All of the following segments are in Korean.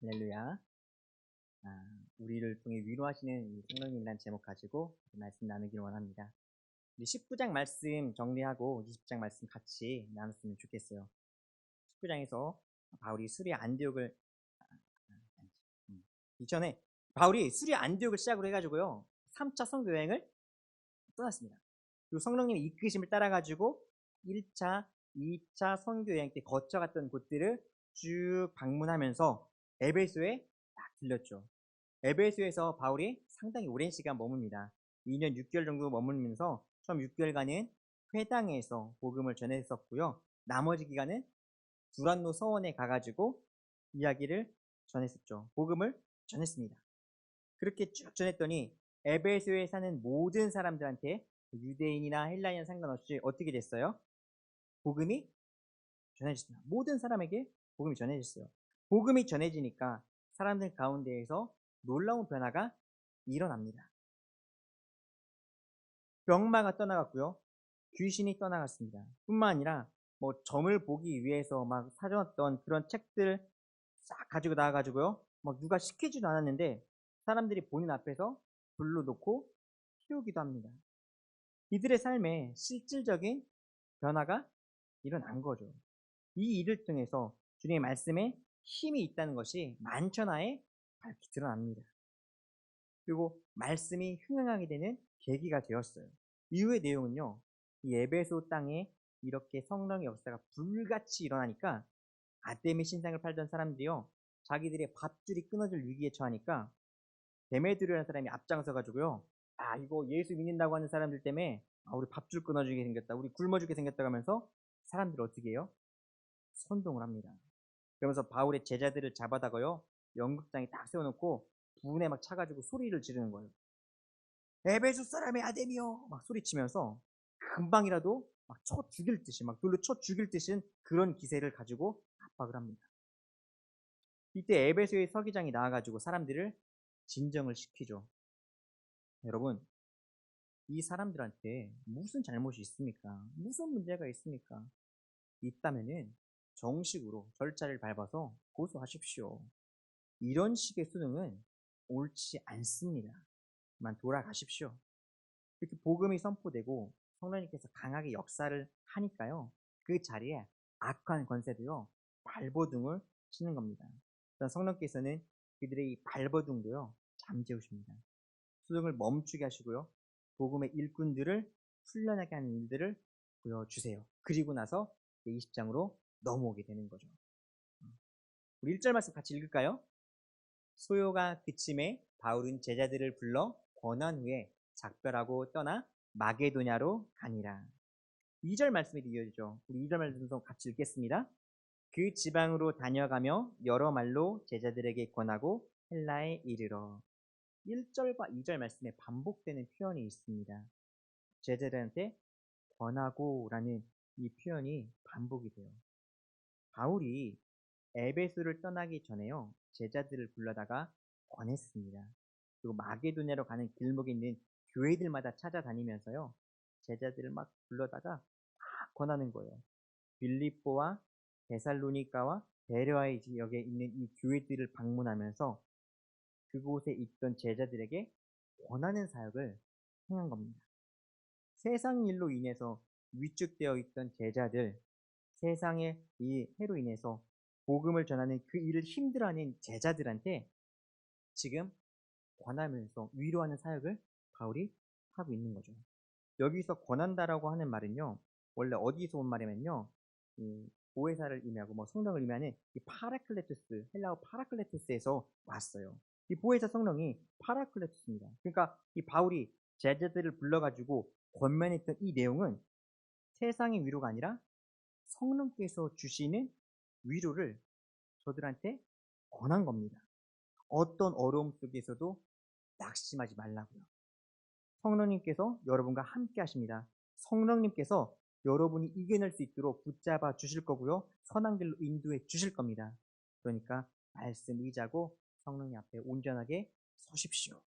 할렐루야. 우리를 통해 위로하시는 이 성령님이라는 제목 가지고 말씀 나누기를 원합니다. 우리 19장 말씀 정리하고 20장 말씀 같이 나눴으면 좋겠어요. 19장에서 바울이 수리 안디옥을 이전에 바울이 수리 안디옥을 시작으로 해가지고요 3차 선교 여행을 떠났습니다. 그리고 성령님의 이끄심을 따라가지고 1차, 2차 선교 여행 때 거쳐갔던 곳들을 쭉 방문하면서 에베소에 딱 들렸죠. 에베소에서 바울이 상당히 오랜 시간 머뭅니다. 2년 6개월 정도 머물면서 처음 6개월간은 회당에서 복음을 전했었고요. 나머지 기간은 두란노 서원에 가가지고 이야기를 전했었죠. 복음을 전했습니다. 그렇게 쭉 전했더니 에베소에 사는 모든 사람들한테 유대인이나 헬라인 상관없이 어떻게 됐어요? 복음이 전해졌습니다. 모든 사람에게 복음이 전해졌어요. 복음이 전해지니까 사람들 가운데에서 놀라운 변화가 일어납니다. 병마가 떠나갔고요. 귀신이 떠나갔습니다. 뿐만 아니라 뭐 점을 보기 위해서 막 사줬던 그런 책들 싹 가지고 나와가지고요. 막 누가 시키지도 않았는데 사람들이 보는 앞에서 불로 놓고 피우기도 합니다. 이들의 삶에 실질적인 변화가 일어난 거죠. 이 일을 통해서 주님의 말씀에 힘이 있다는 것이 만천하에 밝히 드러납니다. 그리고 말씀이 흥행하게 되는 계기가 되었어요. 이후의 내용은요. 이 에베소 땅에 이렇게 성령의 역사가 불같이 일어나니까 아데미 신상을 팔던 사람들이요. 자기들의 밥줄이 끊어질 위기에 처하니까 데메드리오라는 사람이 앞장서 가지고요. 이거 예수 믿는다고 하는 사람들 때문에 우리 밥줄 끊어주게 생겼다. 우리 굶어 죽게 생겼다고 하면서 사람들을 어떻게 해요? 선동을 합니다. 그러면서 바울의 제자들을 잡아다가요. 연극장에 딱 세워놓고 분에 막 차가지고 소리를 지르는 거예요. 에베소 사람의 아데미요! 막 소리치면서 금방이라도 막 쳐 죽일 듯이 막 돌로 쳐 죽일 듯이 그런 기세를 가지고 압박을 합니다. 이때 에베소의 서기장이 나와가지고 사람들을 진정을 시키죠. 여러분, 이 사람들한테 무슨 잘못이 있습니까? 무슨 문제가 있습니까? 있다면은 정식으로 절차를 밟아서 고소하십시오. 이런 식의 수능은 옳지 않습니다. 만 돌아가십시오. 이렇게 복음이 선포되고 성령님께서 강하게 역사를 하니까요. 그 자리에 악한 권세도요. 발버둥을 치는 겁니다. 성령께서는 그들의 이 발버둥도요. 잠재우십니다. 수능을 멈추게 하시고요. 복음의 일꾼들을 훈련하게 하는 일들을 보여주세요. 그리고 나서 20장으로 넘어오게 되는 거죠. 우리 1절 말씀 같이 읽을까요? 소요가 그침에 바울은 제자들을 불러 권한 후에 작별하고 떠나 마게도냐로 가니라. 2절 말씀이 이어지죠. 우리 2절 말씀 같이 읽겠습니다. 그 지방으로 다녀가며 여러 말로 제자들에게 권하고 헬라에 이르러. 1절과 2절 말씀에 반복되는 표현이 있습니다. 제자들한테 권하고 라는 이 표현이 반복이 돼요. 바울이 에베소를 떠나기 전에요. 제자들을 불러다가 권했습니다. 그리고 마게도냐로 가는 길목에 있는 교회들마다 찾아다니면서요. 제자들을 막 불러다가 막 권하는 거예요. 빌립보와 데살로니가와 베레아의 지역에 있는 이 교회들을 방문하면서 그곳에 있던 제자들에게 권하는 사역을 행한 겁니다. 세상 일로 인해서 위축되어 있던 제자들, 세상의 이 해로 인해서 복음을 전하는 그 일을 힘들어하는 제자들한테 지금 권하면서 위로하는 사역을 바울이 하고 있는 거죠. 여기서 권한다라고 하는 말은요, 원래 어디서 온 말이면요, 보혜사를 의미하고 뭐 성령을 의미하는 이 파라클레투스, 헬라어 파라클레투스에서 왔어요. 이 보혜사 성령이 파라클레투스입니다. 그러니까 이 바울이 제자들을 불러가지고 권면했던 이 내용은 세상의 위로가 아니라 성령께서 주시는 위로를 저들한테 권한 겁니다. 어떤 어려움 속에서도 낙심하지 말라고요. 성령님께서 여러분과 함께 하십니다. 성령님께서 여러분이 이겨낼 수 있도록 붙잡아 주실 거고요. 선한 길로 인도해 주실 겁니다. 그러니까 말씀 의지하고 성령님 앞에 온전하게 서십시오.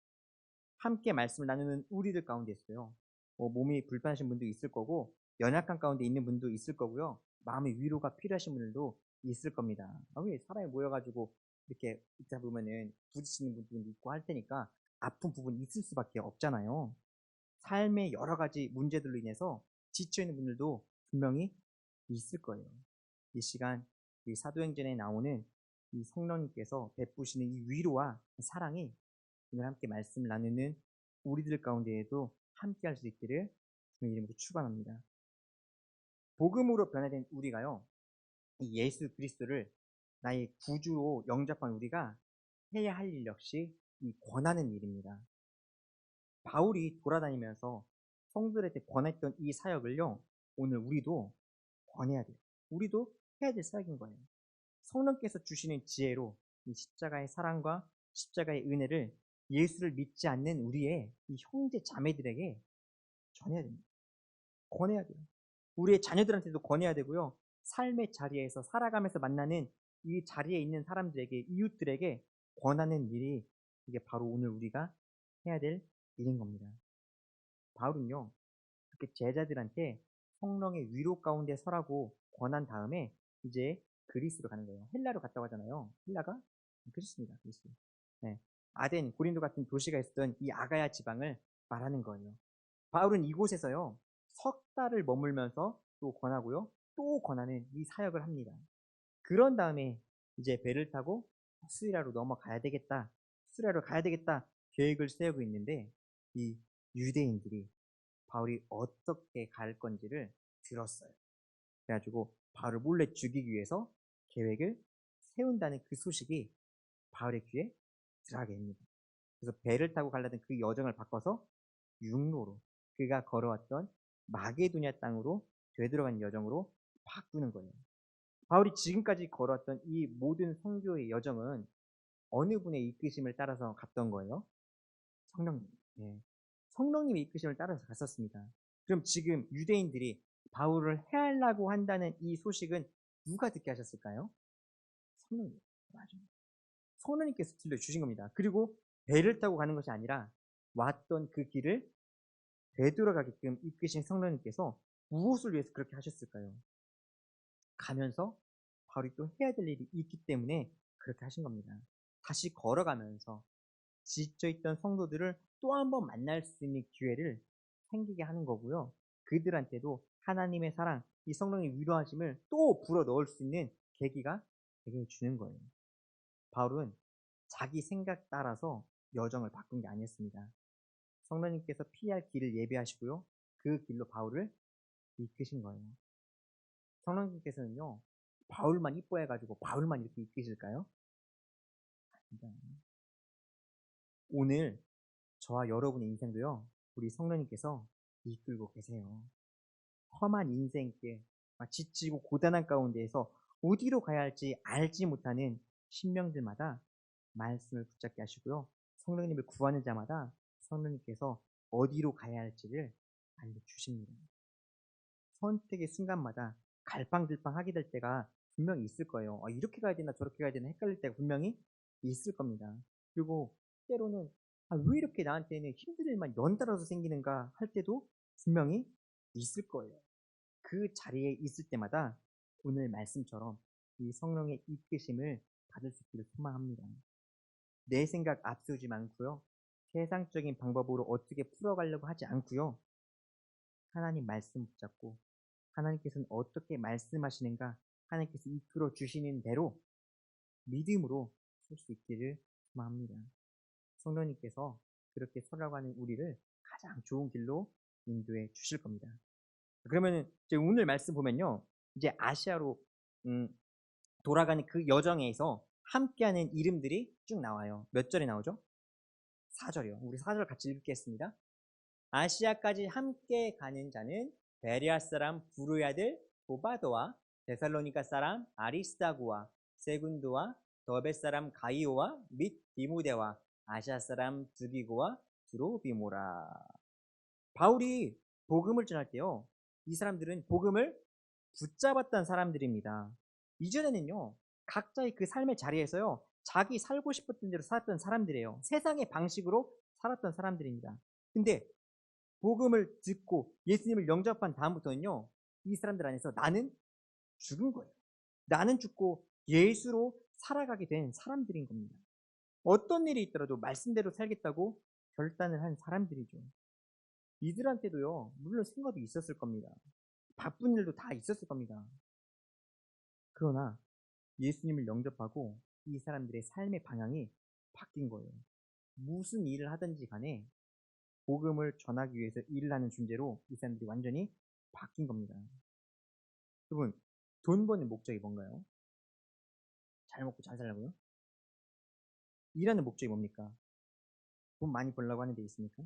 함께 말씀을 나누는 우리들 가운데 있어요. 몸이 불편하신 분도 있을 거고 연약한 가운데 있는 분도 있을 거고요. 마음의 위로가 필요하신 분들도 있을 겁니다. 왜 사람이 모여가지고 이렇게 있다 보면은 부딪히는 부분도 있고 할 테니까 아픈 부분이 있을 수밖에 없잖아요. 삶의 여러 가지 문제들로 인해서 지쳐있는 분들도 분명히 있을 거예요. 이 시간, 이 사도행전에 나오는 이 성령님께서 베푸시는 이 위로와 사랑이 오늘 함께 말씀을 나누는 우리들 가운데에도 함께 할 수 있기를 주님의 이름으로 축원합니다. 복음으로 변화된 우리가요, 이 예수 그리스도를 나의 구주로 영접한 우리가 해야 할 일 역시 이 권하는 일입니다. 바울이 돌아다니면서 성도들한테 권했던 이 사역을요, 오늘 우리도 권해야 돼요. 우리도 해야 될 사역인 거예요. 성령께서 주시는 지혜로 이 십자가의 사랑과 십자가의 은혜를 예수를 믿지 않는 우리의 이 형제 자매들에게 전해야 됩니다. 권해야 돼요. 우리의 자녀들한테도 권해야 되고요. 삶의 자리에서 살아가면서 만나는 이 자리에 있는 사람들에게, 이웃들에게 권하는 일이 이게 바로 오늘 우리가 해야 될 일인 겁니다. 바울은요, 그렇게 제자들한테 성령의 위로 가운데 서라고 권한 다음에 이제 그리스로 가는 거예요. 헬라로 갔다고 하잖아요. 헬라가 그리스입니다. 그리스. 네. 아덴, 고린도 같은 도시가 있었던 이 아가야 지방을 말하는 거예요. 바울은 이곳에서요, 석 달을 머물면서 또 권하고요, 또 권하는 이 사역을 합니다. 그런 다음에 이제 배를 타고 수리아로 넘어가야 되겠다, 수리아로 가야 되겠다 계획을 세우고 있는데 이 유대인들이 바울이 어떻게 갈 건지를 들었어요. 그래가지고 바울을 몰래 죽이기 위해서 계획을 세운다는 그 소식이 바울의 귀에 들어가게 됩니다. 그래서 배를 타고 가려던 그 여정을 바꿔서 육로로, 그가 걸어왔던 마게도냐 땅으로 되돌아가는 여정으로 바꾸는 거예요. 바울이 지금까지 걸어왔던 이 모든 선교의 여정은 어느 분의 이끄심을 따라서 갔던 거예요? 성령님. 예. 성령님의 이끄심을 따라서 갔었습니다. 그럼 지금 유대인들이 바울을 해하려고 한다는 이 소식은 누가 듣게 하셨을까요? 성령님. 맞아요. 성령님께서 들려주신 겁니다. 그리고 배를 타고 가는 것이 아니라 왔던 그 길을 되돌아가게끔 이끄신 성령님께서 무엇을 위해서 그렇게 하셨을까요? 가면서 바울이 또 해야 될 일이 있기 때문에 그렇게 하신 겁니다. 다시 걸어가면서 지쳐있던 성도들을 또 한 번 만날 수 있는 기회를 생기게 하는 거고요. 그들한테도 하나님의 사랑, 이 성령의 위로하심을 또 불어 넣을 수 있는 계기가 되게 주는 거예요. 바울은 자기 생각 따라서 여정을 바꾼 게 아니었습니다. 성령님께서 피할 길을 예비하시고요, 그 길로 바울을 이끄신 거예요. 성령님께서는요, 바울만 이뻐해가지고 바울만 이렇게 이끄실까요? 오늘 저와 여러분의 인생도요, 우리 성령님께서 이끌고 계세요. 험한 인생길, 지치고 고단한 가운데에서 어디로 가야 할지 알지 못하는 신명들마다 말씀을 붙잡게 하시고요, 성령님을 구하는 자마다 성령님께서 어디로 가야 할지를 알려주십니다. 선택의 순간마다 갈팡질팡하게 될 때가 분명히 있을 거예요. 이렇게 가야 되나 저렇게 가야 되나 헷갈릴 때가 분명히 있을 겁니다. 그리고 때로는 왜 이렇게 나한테는 힘든 일만 연달아서 생기는가 할 때도 분명히 있을 거예요. 그 자리에 있을 때마다 오늘 말씀처럼 이 성령의 이끄심을 받을 수 있기를 소망합니다. 내 생각 앞세우지 않고요, 세상적인 방법으로 어떻게 풀어가려고 하지 않고요, 하나님 말씀 붙잡고 하나님께서는 어떻게 말씀하시는가, 하나님께서 이끌어 주시는 대로 믿음으로 설 수 있기를 소망합니다. 성령님께서 그렇게 서라고 하는 우리를 가장 좋은 길로 인도해 주실 겁니다. 그러면 이제 오늘 말씀 보면요, 이제 아시아로 돌아가는 그 여정에서 함께하는 이름들이 쭉 나와요. 몇 절에 나오죠? 4절이요. 우리 4절 같이 읽겠습니다. 아시아까지 함께 가는 자는 베레아 사람 부르의 아들 고바도와 데살로니가 사람 아리스다고와 세군도와 더베 사람 가이오와 및 디모데와 아시아 사람 드비고와 드로비모라. 바울이 복음을 전할 때요, 이 사람들은 복음을 붙잡았던 사람들입니다. 이전에는요, 각자의 그 삶의 자리에서요, 자기 살고 싶었던 대로 살았던 사람들이에요. 세상의 방식으로 살았던 사람들입니다. 근데 복음을 듣고 예수님을 영접한 다음부터는요, 이 사람들 안에서 나는 죽은 거예요. 나는 죽고 예수로 살아가게 된 사람들인 겁니다. 어떤 일이 있더라도 말씀대로 살겠다고 결단을 한 사람들이죠. 이들한테도요, 물론 생업이 있었을 겁니다. 바쁜 일도 다 있었을 겁니다. 그러나 예수님을 영접하고 이 사람들의 삶의 방향이 바뀐 거예요. 무슨 일을 하든지 간에 복음을 전하기 위해서 일을 하는 존재로 이 사람들이 완전히 바뀐 겁니다. 여러분, 돈 버는 목적이 뭔가요? 잘 먹고 잘 살라고요? 일하는 목적이 뭡니까? 돈 많이 벌려고 하는 데 있습니까?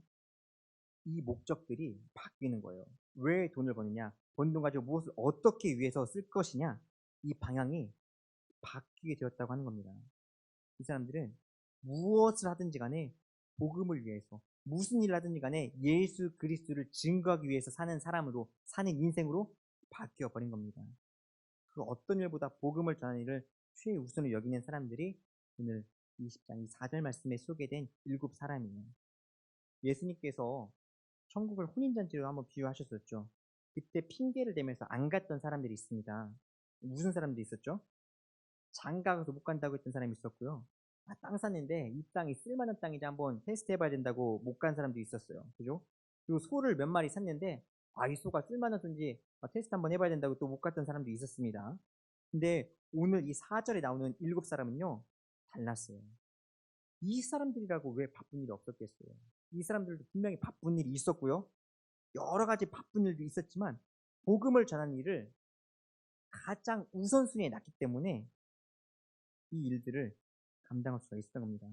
이 목적들이 바뀌는 거예요. 왜 돈을 버느냐? 번 돈 가지고 무엇을 어떻게 위해서 쓸 것이냐? 이 방향이 바뀌게 되었다고 하는 겁니다. 이 사람들은 무엇을 하든지 간에 복음을 위해서, 무슨 일을 하든지 간에 예수 그리스도를 증거하기 위해서 사는 사람으로, 사는 인생으로 바뀌어 버린 겁니다. 그 어떤 일보다 복음을 전하는 일을 최우선으로 여기는 사람들이 오늘 20장 이 4절 말씀에 소개된 7사람이에요. 예수님께서 천국을 혼인잔치로 한번 비유하셨었죠. 그때 핑계를 대면서 안 갔던 사람들이 있습니다. 무슨 사람들이 있었죠? 장가 가서 못 간다고 했던 사람이 있었고요. 땅 샀는데 이 땅이 쓸만한 땅인지 한번 테스트 해봐야 된다고 못 간 사람도 있었어요. 그죠? 그리고 소를 몇 마리 샀는데 이 소가 쓸만한 소인지 테스트 한번 해봐야 된다고 또 못 갔던 사람도 있었습니다. 근데 오늘 이 4절에 나오는 7사람은요 달랐어요. 이 사람들이라고 왜 바쁜 일이 없었겠어요? 이 사람들도 분명히 바쁜 일이 있었고요. 여러 가지 바쁜 일도 있었지만 복음을 전하는 일을 가장 우선순위에 놨기 때문에 이 일들을 감당할 수가 있었던 겁니다.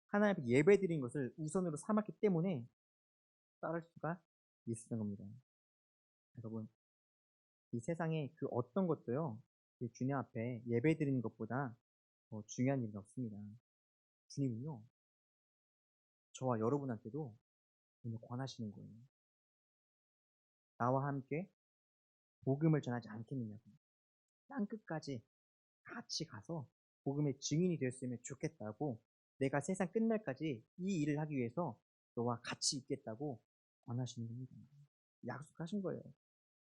하나님 앞에 예배드린 것을 우선으로 삼았기 때문에 따를 수가 있었던 겁니다. 여러분, 이 세상에 그 어떤 것도요, 주님 앞에 예배드리는 것보다 더 중요한 일은 없습니다. 주님은요, 저와 여러분한테도 오늘 권하시는 거예요. 나와 함께 복음을 전하지 않겠느냐고. 땅끝까지 같이 가서 복음의 증인이 되었으면 좋겠다고, 내가 세상 끝날까지 이 일을 하기 위해서 너와 같이 있겠다고 권하시는 겁니다. 약속하신 거예요.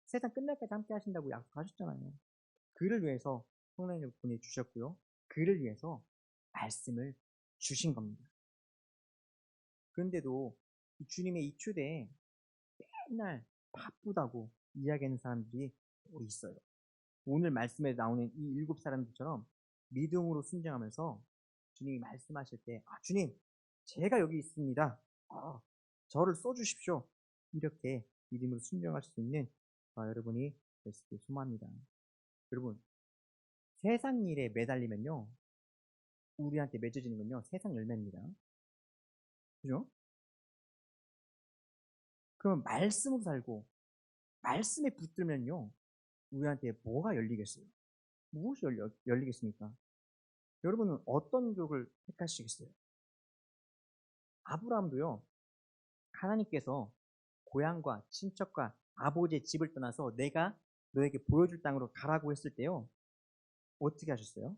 세상 끝날까지 함께 하신다고 약속하셨잖아요. 그를 위해서 성령님을 보내주셨고요. 그를 위해서 말씀을 주신 겁니다. 그런데도 주님의 이 초대에 맨날 바쁘다고 이야기하는 사람들이 또 있어요. 오늘 말씀에 나오는 이 7사람들처럼 믿음으로 순종하면서 주님이 말씀하실 때 주님 제가 여기 있습니다. 저를 써주십시오. 이렇게 믿음으로 순종할 수 있는 여러분이 될 수 있길 소망합니다. 여러분, 세상 일에 매달리면요 우리한테 맺어지는 건요 세상 열매입니다. 그죠? 그럼 말씀으로 살고 말씀에 붙들면요 우리한테 뭐가 열리겠어요? 무엇이 열리겠습니까? 여러분은 어떤 쪽을 택하시겠어요? 아브라함도요 하나님께서 고향과 친척과 아버지의 집을 떠나서 내가 너에게 보여줄 땅으로 가라고 했을 때요 어떻게 하셨어요?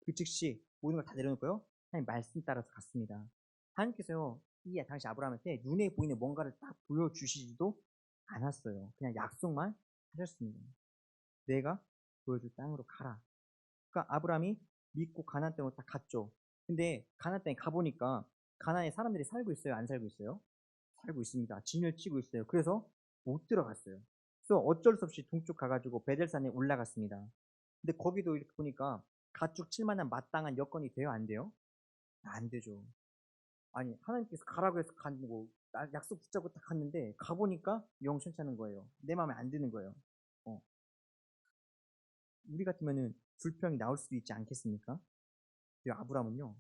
그 즉시 모든 걸 다 내려놓고요 하나님 말씀 따라서 갔습니다. 하나님께서요 이 당시 아브라함한테 눈에 보이는 뭔가를 딱 보여주시지도 않았어요. 그냥 약속만 하셨습니다. 내가 보여줄 땅으로 가라. 그러니까 아브라함이 믿고 가나안 땅으로 딱 갔죠. 근데 가나안 땅에 가보니까 가나안에 사람들이 살고 있어요? 안 살고 있어요? 살고 있습니다. 진을 치고 있어요. 그래서 못 들어갔어요. 그래서 어쩔 수 없이 동쪽 가가지고 베델산에 올라갔습니다. 근데 거기도 이렇게 보니까 가축 칠 만한 마땅한 여건이 돼요? 안 돼요? 안 되죠. 아니 하나님께서 가라고 해서 가고 약속 붙잡고 딱 갔는데 가보니까 영 시원찮은 거예요. 내 마음에 안 드는 거예요. 우리 같으면은 불평이 나올 수도 있지 않겠습니까? 아브라함은요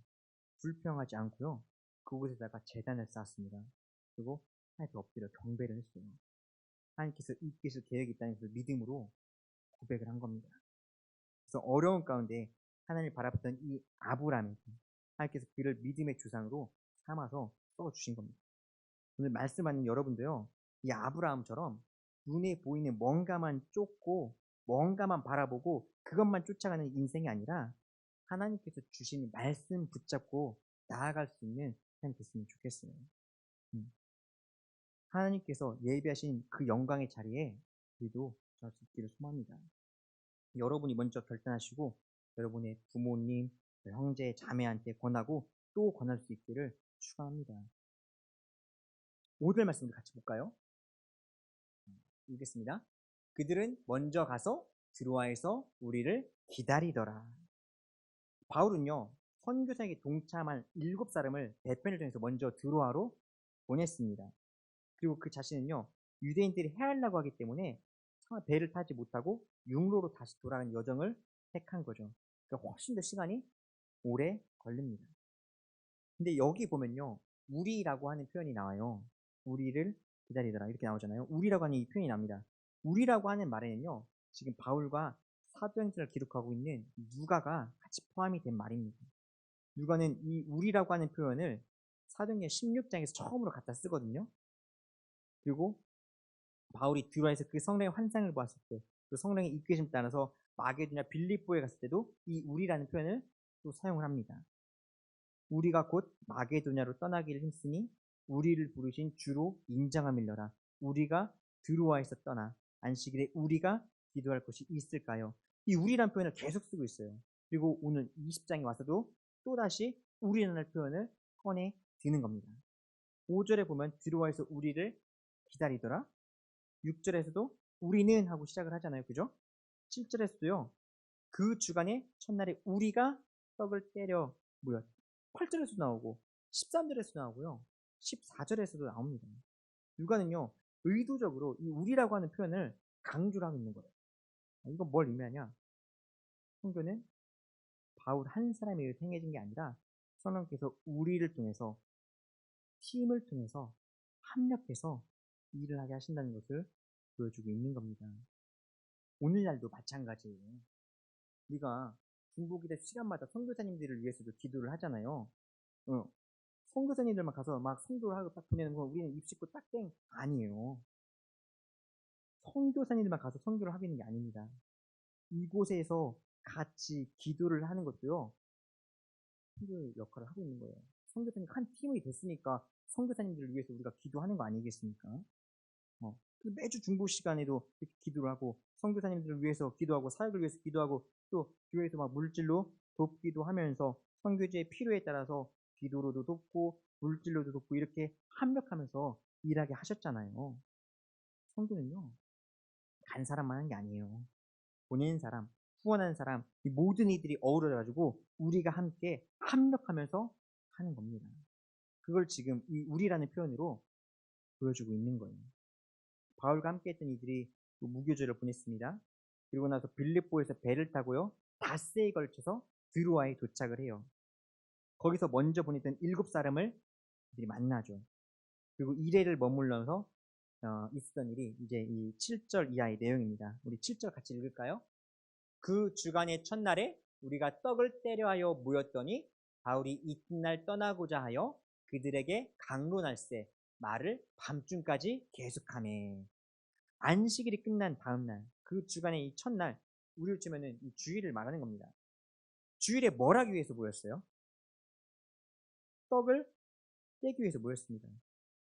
불평하지 않고요 그곳에다가 제단을 쌓았습니다. 그리고 하나님께 엎드려 경배를 했어요. 하나님께서 이끄실 계획이 있다는 것을 믿음으로 고백을 한 겁니다. 그래서 어려운 가운데 하나님을 바라봤던 이 아브라함에게 하나님께서 그를 믿음의 주상으로 삼아서 써주신 겁니다. 오늘 말씀하는 여러분도요 이 아브라함처럼 눈에 보이는 뭔가만 쫓고 뭔가만 바라보고 그것만 쫓아가는 인생이 아니라 하나님께서 주신 말씀 붙잡고 나아갈 수 있는 사람이 됐으면 좋겠어요. 하나님께서 예비하신 그 영광의 자리에 우리도 설 수 있기를 소망합니다. 여러분이 먼저 결단하시고 여러분의 부모님, 형제, 자매한테 권하고 또 권할 수 있기를 축원합니다. 5절 말씀을 같이 볼까요? 읽겠습니다. 그들은 먼저 가서 드로아에서 우리를 기다리더라. 바울은요, 선교사에게 동참한 7사람을 배편을 통해서 먼저 드로아로 보냈습니다. 그리고 그 자신은요, 유대인들이 해하려고 하기 때문에 배를 타지 못하고 육로로 다시 돌아가는 여정을 택한 거죠. 그러니까 훨씬 더 시간이 오래 걸립니다. 근데 여기 보면요, 우리라고 하는 표현이 나와요. 우리를 기다리더라 이렇게 나오잖아요. 우리라고 하는 이 표현이 납니다. 우리라고 하는 말에는요, 지금 바울과 사도행전을 기록하고 있는 누가가 같이 포함이 된 말입니다. 누가는 이 우리라고 하는 표현을 사도행전 16장에서 처음으로 갖다 쓰거든요. 그리고 바울이 드로아에서 그 성령의 환상을 보았을 때, 그 성령의 이끄심 따라서 마게도냐 빌립보에 갔을 때도 이 우리라는 표현을 또 사용을 합니다. 우리가 곧 마게도냐로 떠나기를 힘쓰니 우리를 부르신 주로 인정함일러라. 우리가 드로아에서 떠나 안식일에 우리가 기도할 것이 있을까요? 이 우리라는 표현을 계속 쓰고 있어요. 그리고 오늘 20장에 와서도 또다시 우리라는 표현을 꺼내 드는 겁니다. 5절에 보면 드로아에서 우리를 기다리더라. 6절에서도 우리는 하고 시작을 하잖아요. 그죠? 7절에서도요. 그 주간에 첫날에 우리가 떡을 때려 모였. 8절에서도 나오고 13절에서도 나오고요. 14절에서도 나옵니다. 누가는요. 의도적으로 이 우리라고 하는 표현을 강조를 하고 있는 거예요. 이건 뭘 의미하냐? 성교는 바울 한 사람에 의해 행해진 게 아니라 성령께서 우리를 통해서 팀을 통해서 합력해서 일을 하게 하신다는 것을 보여주고 있는 겁니다. 오늘날도 마찬가지예요. 우리가 중보기도 시간마다 선교사님들을 위해서도 기도를 하잖아요. 선교사님들만 가서 막 선교를 하고 딱 보내는 거 우리는 입 씻고 딱 땡 아니에요. 선교사님들만 가서 선교를 하고 있는 게 아닙니다. 이곳에서 같이 기도를 하는 것도요. 선교 역할을 하고 있는 거예요. 선교사님 한 팀이 됐으니까 선교사님들을 위해서 우리가 기도하는 거 아니겠습니까? 매주 중보 시간에도 이렇게 기도를 하고 선교사님들을 위해서 기도하고 사역을 위해서 기도하고 또 교회에서 막 물질로 돕기도 하면서 선교지의 필요에 따라서 기도로도 돕고 물질로도 돕고 이렇게 합력하면서 일하게 하셨잖아요. 선교는요, 간 사람만 하는 게 아니에요. 보낸 사람, 후원하는 사람, 이 모든 이들이 어우러져가지고 우리가 함께 합력하면서 하는 겁니다. 그걸 지금 이 우리라는 표현으로 보여주고 있는 거예요. 바울과 함께 했던 이들이 무교절을 보냈습니다. 그리고 나서 빌립보에서 배를 타고요. 닷새에 걸쳐서 드로아에 도착을 해요. 거기서 먼저 보냈던 7사람을 이들이 만나죠. 그리고 1회를 머물러서 있었던 일이 이제 이 7절 이하의 내용입니다. 우리 7절 같이 읽을까요? 그 주간의 첫날에 우리가 떡을 때려 하여 모였더니 바울이 이튿날 떠나고자 하여 그들에게 강론할세 말을 밤중까지 계속하매. 안식일이 끝난 다음날, 그 주간의 이 첫날, 우리로 치면은 이 주일을 말하는 겁니다. 주일에 뭘 하기 위해서 모였어요? 떡을 떼기 위해서 모였습니다.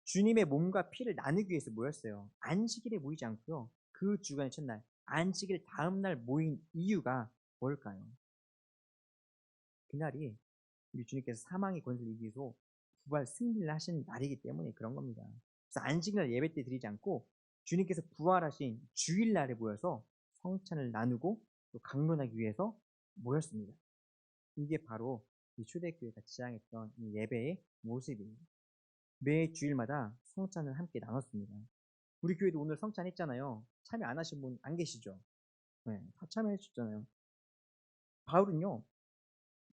주님의 몸과 피를 나누기 위해서 모였어요. 안식일에 모이지 않고요. 그 주간의 첫날, 안식일 다음날 모인 이유가 뭘까요? 그날이 우리 주님께서 사망의 권세를 이기고 부활 승리를 하신 날이기 때문에 그런 겁니다. 그래서 안식일 예배 때 드리지 않고 주님께서 부활하신 주일날에 모여서 성찬을 나누고 또 강론하기 위해서 모였습니다. 이게 바로 이 초대교회가 지향했던 이 예배의 모습이에요. 매 주일마다 성찬을 함께 나눴습니다. 우리 교회도 오늘 성찬했잖아요. 참여 안 하신 분 안 계시죠? 네, 다 참여해 주셨잖아요. 바울은요,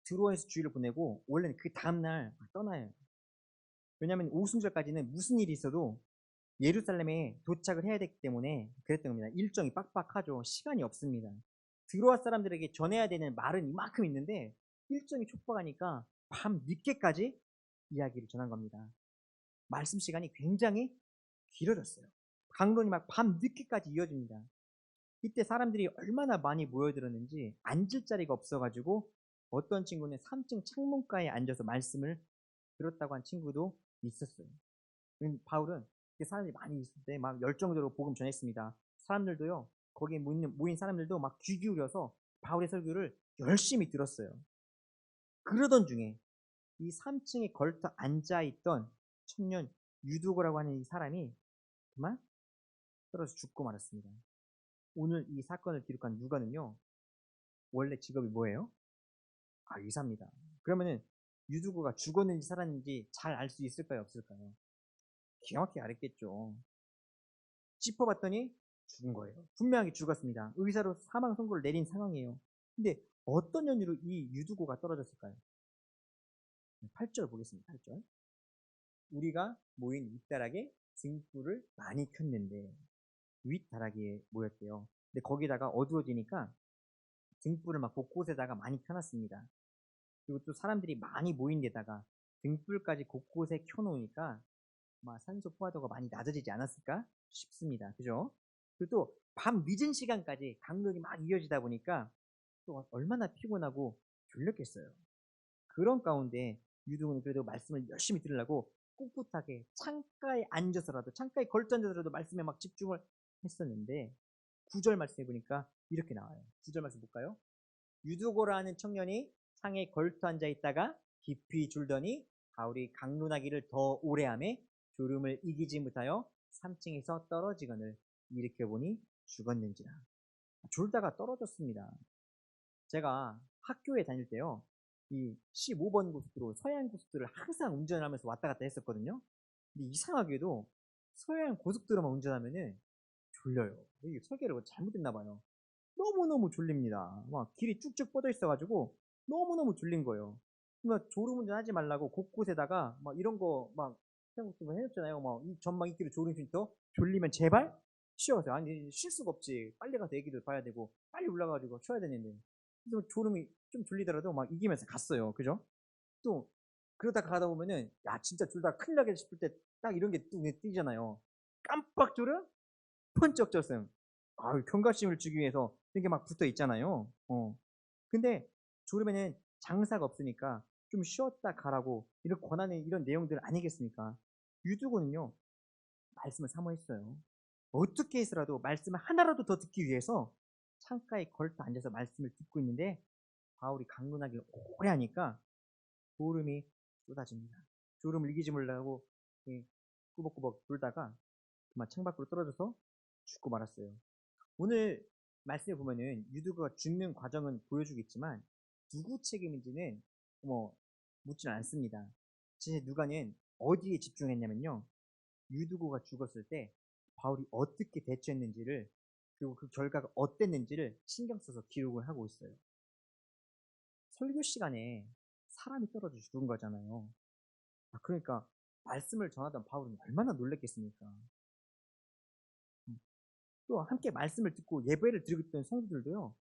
드로아에서 주일을 보내고 원래는 그 다음날 떠나요. 왜냐하면 오순절까지는 무슨 일이 있어도 예루살렘에 도착을 해야 되기 때문에 그랬던 겁니다. 일정이 빡빡하죠. 시간이 없습니다. 드로아 사람들에게 전해야 되는 말은 이만큼 있는데 일정이 촉박하니까 밤 늦게까지 이야기를 전한 겁니다. 말씀 시간이 굉장히 길어졌어요. 강론이 막 밤 늦게까지 이어집니다. 이때 사람들이 얼마나 많이 모여들었는지 앉을 자리가 없어가지고 어떤 친구는 3층 창문가에 앉아서 말씀을 들었다고 한 친구도 있었어요. 바울은 사람들이 많이 있을 때 막 열정적으로 복음 전했습니다. 사람들도요, 거기에 모인 사람들도 막 귀 기울여서 바울의 설교를 열심히 들었어요. 그러던 중에 이 3층에 걸터 앉아있던 청년 유두고라고 하는 이 사람이 그만 떨어져 죽고 말았습니다. 오늘 이 사건을 기록한 누가는요, 원래 직업이 뭐예요? 의사입니다. 그러면은 유두고가 죽었는지 살았는지 잘 알 수 있을까요? 없을까요? 기가 막히게 알았겠죠. 짚어봤더니 죽은 거예요. 분명하게 죽었습니다. 의사로 사망 선고를 내린 상황이에요. 근데 어떤 연유로 이 유두고가 떨어졌을까요? 8절 보겠습니다. 8절. 우리가 모인 윗다락에 등불을 많이 켰는데, 윗다락에 모였대요. 근데 거기다가 어두워지니까 등불을 막 곳곳에다가 많이 켜놨습니다. 그리고 또 사람들이 많이 모인 데다가 등불까지 곳곳에 켜놓으니까 아마 산소 포화도가 많이 낮아지지 않았을까 싶습니다. 그죠? 그리고 또 밤 늦은 시간까지 강론이 막 이어지다 보니까 또 얼마나 피곤하고 졸렸겠어요. 그런 가운데 유두는 그래도 말씀을 열심히 들으려고 꿋꿋하게 창가에 앉아서라도, 창가에 걸터 앉아서라도 말씀에 막 집중을 했었는데, 9절 말씀해 보니까 이렇게 나와요. 9절 말씀 볼까요? 유두고라는 청년이 상에 걸터 앉아 있다가 깊이 졸더니 바울이 강론하기를 더 오래 하매 졸음을 이기지 못하여 3층에서 떨어지거늘 일으켜 보니 죽었는지라. 졸다가 떨어졌습니다. 제가 학교에 다닐 때요, 이 15번 고속도로, 서해안 고속도로를 항상 운전하면서 왔다 갔다 했었거든요. 근데 이상하게도 서해안 고속도로만 운전하면은 졸려요. 이 설계를 잘못했나 봐요. 너무너무 졸립니다. 막 길이 쭉쭉 뻗어 있어가지고 너무너무 졸린 거예요. 그러니까 졸음운전 하지 말라고 곳곳에다가 막 이런 거막 생각도 해줬잖아요. 막이 전망 있기로 졸음 쉼터 졸리면 제발 쉬어서. 아니 쉴 수가 없지. 빨리 가서 애기들 봐야 되고 빨리 올라가가지고 쉬어야 되는데. 그래서 졸음이 좀 졸리더라도 막 이기면서 갔어요. 그죠? 또 그러다 가다 보면은 야 진짜 졸다 큰일 나게 싶을 때 딱 이런 게 눈에 띄잖아요. 깜빡 졸음, 펀쩍 쪘음. 경각심을 주기 위해서 이렇게 막 붙어 있잖아요. 근데 졸음에는 장사가 없으니까 좀 쉬었다 가라고 이런 권하는 이런 내용들 아니겠습니까? 유두고는요, 말씀을 사모했어요. 어떻게 해서라도 말씀을 하나라도 더 듣기 위해서 창가에 걸터 앉아서 말씀을 듣고 있는데, 바울이 강론하기를 오래 하니까 졸음이 쏟아집니다. 졸음을 이기지 못하고 꾸벅꾸벅 졸다가 그만 창밖으로 떨어져서 죽고 말았어요. 오늘 말씀에 보면은 유두가 죽는 과정은 보여주겠지만 누구 책임인지는 뭐 묻지는 않습니다. 제 누가는 어디에 집중했냐면요, 유두고가 죽었을 때 바울이 어떻게 대처했는지를, 그리고 그 결과가 어땠는지를 신경 써서 기록을 하고 있어요. 설교 시간에 사람이 떨어져 죽은 거잖아요. 그러니까 말씀을 전하던 바울은 얼마나 놀랬겠습니까? 또 함께 말씀을 듣고 예배를 드리고 있던 성도들도요,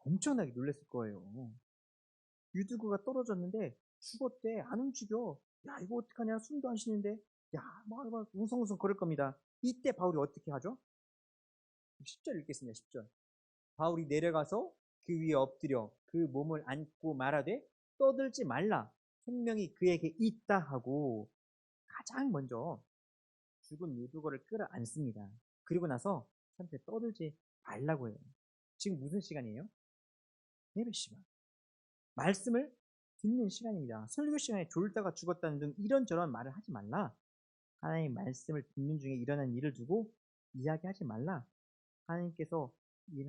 엄청나게 놀랐을 거예요. 유두구가 떨어졌는데 죽었대. 안 움직여. 야 이거 어떡하냐, 숨도 안 쉬는데. 막 웅성웅성 거릴 겁니다. 이때 바울이 어떻게 하죠? 10절 읽겠습니다. 10절. 바울이 내려가서 그 위에 엎드려 그 몸을 안고 말하되 떠들지 말라, 생명이 그에게 있다 하고 가장 먼저 죽은 유두거를 끌어안습니다. 그리고 나서 한테 떠들지 말라고 해요. 지금 무슨 시간이에요? 예배 시간. 말씀을 듣는 시간입니다. 설교 시간에 졸다가 죽었다는 등 이런저런 말을 하지 말라. 하나님 말씀을 듣는 중에 일어난 일을 두고 이야기하지 말라. 하나님께서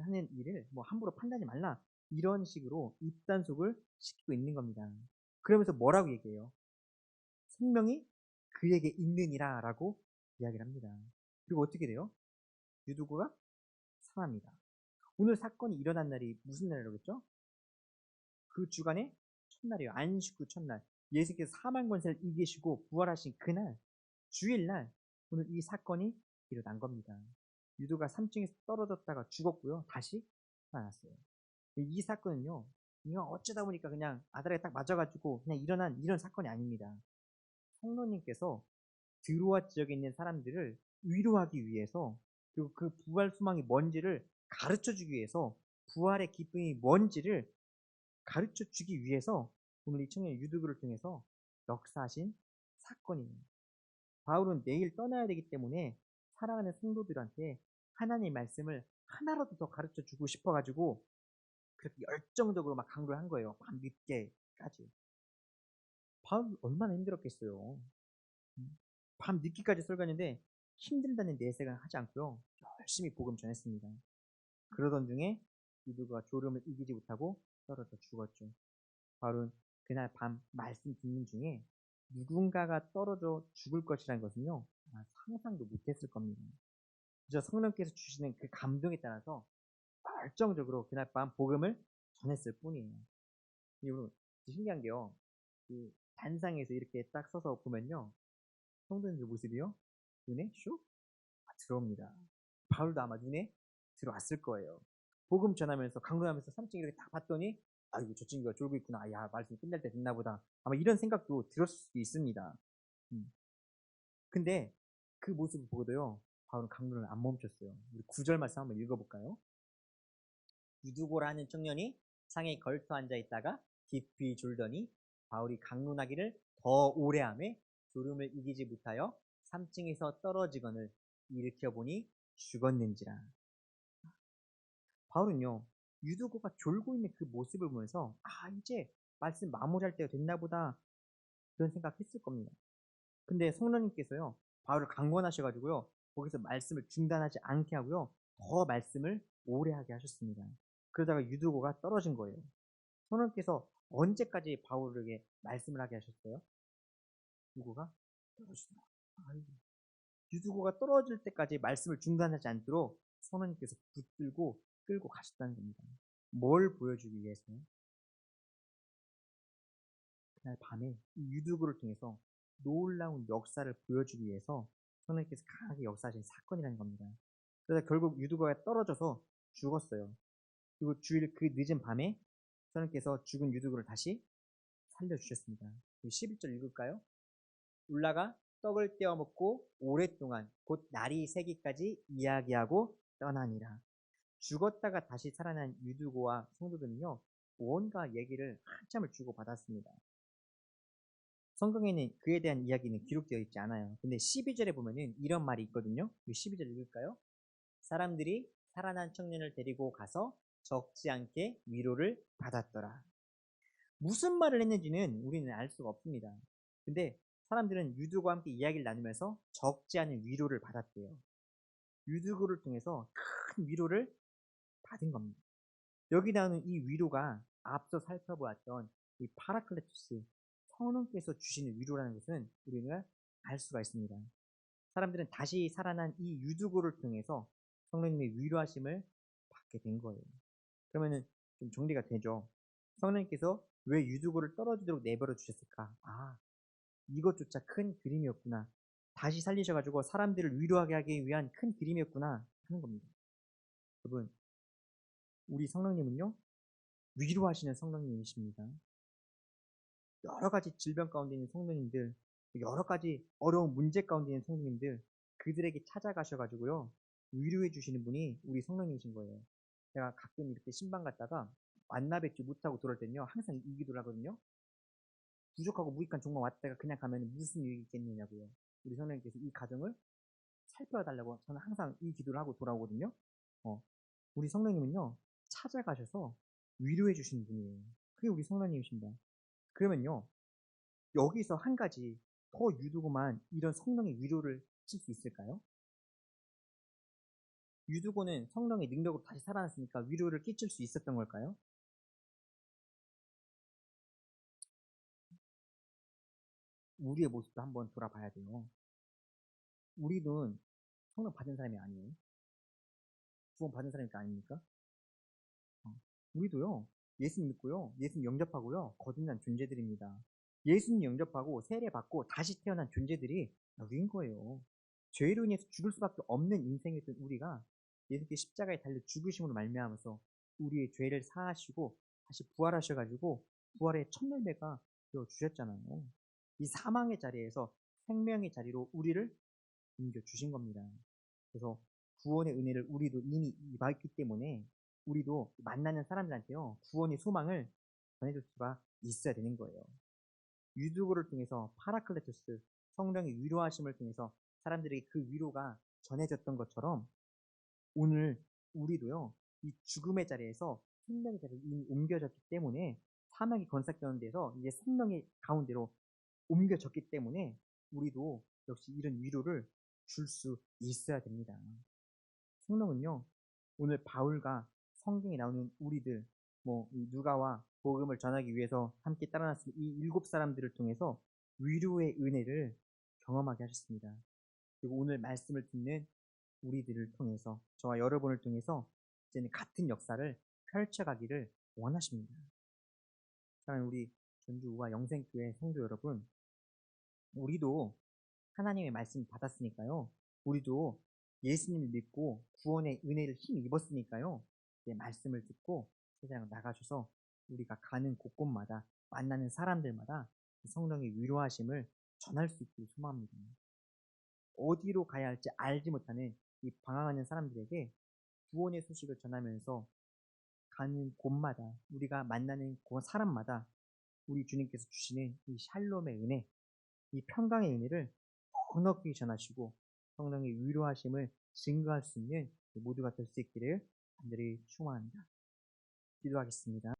하는 일을 뭐 함부로 판단하지 말라. 이런 식으로 입단속을 시키고 있는 겁니다. 그러면서 뭐라고 얘기해요? 생명이 그에게 있느니라 라고 이야기를 합니다. 그리고 어떻게 돼요? 유두구가 살아납니다. 오늘 사건이 일어난 날이 무슨 날이라고 했죠? 그 주간의 첫날이에요. 안식구 첫날. 예수께서 사망 권세를 이기시고 부활하신 그날, 주일날, 오늘 이 사건이 일어난 겁니다. 유두가 3층에서 떨어졌다가 죽었고요. 다시 살아났어요. 이 사건은요, 이거 어쩌다 보니까 그냥 아들에게 딱 맞아가지고 그냥 일어난 이런 사건이 아닙니다. 성령님께서 드로아 지역에 있는 사람들을 위로하기 위해서, 그리고 그 부활 소망이 뭔지를 가르쳐 주기 위해서, 부활의 기쁨이 뭔지를 가르쳐 주기 위해서 오늘 이 청년 유두구를 통해서 역사하신 사건입니다. 바울은 내일 떠나야 되기 때문에 사랑하는 성도들한테 하나님의 말씀을 하나라도 더 가르쳐 주고 싶어가지고 그렇게 열정적으로 막 강조를 한 거예요. 밤 늦게까지. 바울 얼마나 힘들었겠어요. 밤 늦게까지 설교했는데 힘들다는 내색은 하지 않고요. 열심히 복음 전했습니다. 그러던 중에 유두가 졸음을 이기지 못하고 떨어져 죽었죠. 바울은 그날 밤 말씀 듣는 중에 누군가가 떨어져 죽을 것이라는 것은요, 아마 상상도 못했을 겁니다. 그저 성령께서 주시는 그 감동에 따라서 열정적으로 그날 밤 복음을 전했을 뿐이에요. 여러분, 신기한 게요, 그 단상에서 이렇게 딱 서서 보면요, 성도님들 모습이요, 눈에 슉 들어옵니다. 바울도 아마 눈에 들어왔을 거예요. 복음 전하면서 강론하면서 3층 이렇게 딱 봤더니 아이고 저 친구가 졸고 있구나. 야 말씀이 끝날 때 됐나 보다. 아마 이런 생각도 들었을 수도 있습니다. 근데 그 모습을 보고도요. 바울은 강론을 안 멈췄어요. 우리 9절 말씀 한번 읽어볼까요? 유두고라는 청년이 상에 걸터 앉아 있다가 깊이 졸더니 바울이 강론하기를 더 오래 하며 졸음을 이기지 못하여 3층에서 떨어지거늘 일으켜 보니 죽었는지라. 바울은요, 유두고가 졸고 있는 그 모습을 보면서 이제 말씀 마무리할 때가 됐나 보다 그런 생각했을 겁니다. 근데 성령님께서요, 바울을 강권하셔가지고요, 거기서 말씀을 중단하지 않게 하고요, 더 말씀을 오래 하게 하셨습니다. 그러다가 유두고가 떨어진 거예요. 성령님께서 언제까지 바울에게 말씀을 하게 하셨어요? 유두고가 떨어지더라. 유두고가 떨어질 때까지 말씀을 중단하지 않도록 성령님께서 붙들고 끌고 가셨다는 겁니다. 뭘 보여주기 위해서요? 그날 밤에 이 유두고를 통해서 놀라운 역사를 보여주기 위해서 성령님께서 강하게 역사하신 사건이라는 겁니다. 그래서 결국 유두고가 떨어져서 죽었어요. 그리고 주일 그 늦은 밤에 성령님께서 죽은 유두고를 다시 살려주셨습니다. 11절 읽을까요? 울라가 떡을 떼어 먹고 오랫동안 곧 날이 새기까지 이야기하고 떠나니라. 죽었다가 다시 살아난 유두고와 성도들은요, 뭔가 얘기를 한참을 주고받았습니다. 성경에는 그에 대한 이야기는 기록되어 있지 않아요. 근데 12절에 보면은 이런 말이 있거든요. 12절 읽을까요? 사람들이 살아난 청년을 데리고 가서 적지 않게 위로를 받았더라. 무슨 말을 했는지는 우리는 알 수가 없습니다. 근데 사람들은 유두고와 함께 이야기를 나누면서 적지 않은 위로를 받았대요. 유두고를 통해서 큰 위로를 받은 겁니다. 여기 나오는 이 위로가 앞서 살펴보았던 이 파라클레투스, 성령께서 주시는 위로라는 것은 우리가 알 수가 있습니다. 사람들은 다시 살아난 이 유두고를 통해서 성령님의 위로하심을 받게 된 거예요. 그러면은 좀 정리가 되죠. 성령님께서 왜 유두고를 떨어지도록 내버려 주셨을까? 이것조차 큰 그림이었구나. 다시 살리셔가지고 사람들을 위로하게 하기 위한 큰 그림이었구나 하는 겁니다. 여러분, 우리 성령님은요, 위로하시는 성령님이십니다. 여러 가지 질병 가운데 있는 성도님들, 여러 가지 어려운 문제 가운데 있는 성도님들, 그들에게 찾아가셔가지고요, 위로해 주시는 분이 우리 성령님이신 거예요. 제가 가끔 이렇게 신방 갔다가 만나 뵙지 못하고 돌아올 때는요, 항상 이 기도를 하거든요. 부족하고 무익한 종만 왔다가 그냥 가면 무슨 유익이 있겠느냐고요. 우리 성령님께서 이 가정을 살펴달라고 저는 항상 이 기도를 하고 돌아오거든요. 우리 성령님은요, 찾아가셔서 위로해 주시는 분이에요. 그게 우리 성령님이십니다. 그러면요, 여기서 한 가지 더 유두고만 이런 성령의 위로를 칠 수 있을까요? 유두고는 성령의 능력으로 다시 살아났으니까 위로를 끼칠 수 있었던 걸까요? 우리의 모습도 한번 돌아봐야 돼요. 우리는 성령 받은 사람이 아니에요. 구원 받은 사람이 아닙니까? 우리도요, 예수님 믿고요, 예수님 영접하고요, 거듭난 존재들입니다. 예수님 영접하고 세례받고 다시 태어난 존재들이 우리인 거예요. 죄로 인해서 죽을 수밖에 없는 인생이었던 우리가 예수님께 십자가에 달려 죽으심으로 말미암아서 우리의 죄를 사하시고 다시 부활하셔가지고 부활의 첫 열매가 되어 주셨잖아요. 이 사망의 자리에서 생명의 자리로 우리를 옮겨 주신 겁니다. 그래서 구원의 은혜를 우리도 이미 입었기 때문에 우리도 만나는 사람들한테요, 구원의 소망을 전해줄 수가 있어야 되는 거예요. 유두고를 통해서 파라클레토스, 성령의 위로하심을 통해서 사람들에게 그 위로가 전해졌던 것처럼 오늘 우리도요, 이 죽음의 자리에서 생명의 자리로 이미 옮겨졌기 때문에 사막이 건설되는 데서 이제 생명의 가운데로 옮겨졌기 때문에 우리도 역시 이런 위로를 줄 수 있어야 됩니다. 성령은요, 오늘 바울과 성경에 나오는 우리들, 이 누가와 복음을 전하기 위해서 함께 따라 나선 이 7 사람들을 통해서 위로의 은혜를 경험하게 하셨습니다. 그리고 오늘 말씀을 듣는 우리들을 통해서, 저와 여러분을 통해서 이제는 같은 역사를 펼쳐가기를 원하십니다. 사랑하는 우리 전주우와 영생교회 성도 여러분, 우리도 하나님의 말씀 받았으니까요. 우리도 예수님을 믿고 구원의 은혜를 힘입었으니까요. 내 말씀을 듣고 세상 나가셔서 우리가 가는 곳곳마다 만나는 사람들마다 성령의 위로하심을 전할 수 있기를 소망합니다. 어디로 가야 할지 알지 못하는 이 방황하는 사람들에게 구원의 소식을 전하면서 가는 곳마다 우리가 만나는 그 사람마다 우리 주님께서 주시는 이 샬롬의 은혜, 이 평강의 은혜를 넉넉히 전하시고 성령의 위로하심을 증거할 수 있는 모두가 될 수 있기를 간절히 축원합니다. 기도하겠습니다.